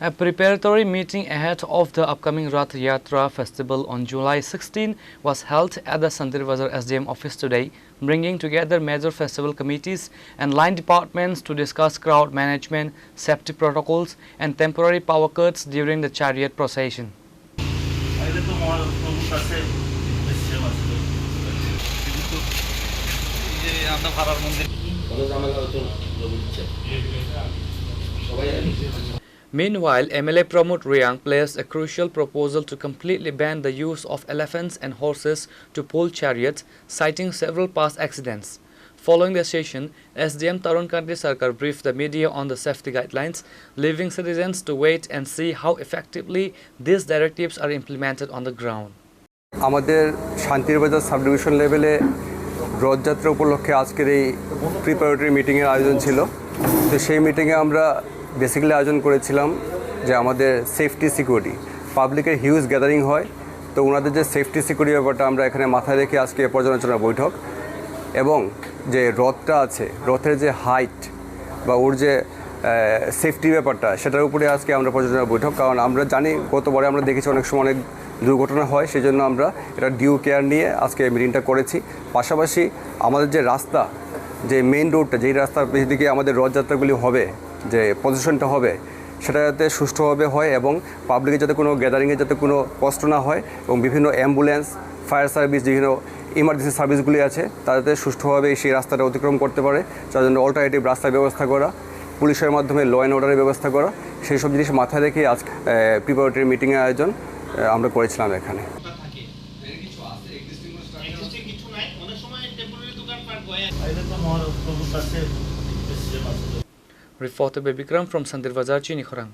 A preparatory meeting ahead of the upcoming Rath Yatra festival on July 16 was held at the Santirbazar SDM office today, bringing together major festival committees and line departments to discuss crowd management, safety protocols and temporary power cuts during the chariot procession. Meanwhile, MLA Pramod Riang placed a crucial proposal to completely ban the use of elephants and horses to pull chariots, citing several past accidents. Following the session, SDM Tarun Kanti Sarkar briefed the media on the safety guidelines, leaving citizens to wait and see how effectively these directives are implemented on the ground. আমাদের Santirbazar sub division লেভেলে রথ যাত্রা উপলক্ষে আজকের এই preparatory মিটিংয়ের আয়োজন ছিল। তো সেই মিটিংয়ে আমরা বেসিক্যালি আয়োজন করেছিলাম যে আমাদের সেফটি সিকিউরিটি, পাবলিকের হিউজ গ্যাদারিং হয়, তো ওনাদের যে সেফটি সিকিউরিটি ব্যাপারটা আমরা এখানে মাথায় রেখে আজকে পর্যালোচনা বৈঠক, এবং যে রথটা আছে রথের যে হাইট বা ওর যে সেফটি ব্যাপারটা সেটার উপরে আজকে আমরা পর্যালোচনা বৈঠক। কারণ আমরা জানি গতবারে আমরা দেখেছি অনেক সময় অনেক দুর্ঘটনা হয়, সেই জন্য আমরা এটা ডিউ কেয়ার নিয়ে আজকে মিটিংটা করেছি। পাশাপাশি আমাদের যে রাস্তা, যে মেইন রোডটা, যেই রাস্তার দিকে আমাদের রথযাত্রাগুলি হবে, যে পজিশনটা হবে, সেটা যাতে সুষ্ঠুভাবে হয় এবং পাবলিকের যাতে কোনো গ্যাদারিংয়ে যাতে কোনো কষ্ট না হয়, এবং বিভিন্ন অ্যাম্বুলেন্স, ফায়ার সার্ভিস, বিভিন্ন ইমার্জেন্সি সার্ভিসগুলি আছে তারা যাতে সুষ্ঠুভাবে সেই রাস্তাটা অতিক্রম করতে পারে, তার জন্য অল্টারনেটিভ রাস্তার ব্যবস্থা করা, পুলিশের মাধ্যমে ল অ্যান্ড অর্ডারের ব্যবস্থা করা, সেই সব জিনিস মাথায় রেখে আজ প্রিপারেটরি মিটিংয়ের আয়োজন আমরা করেছিলাম এখানে। Reported by Bikram from Santirbazar, Chini, Khorang.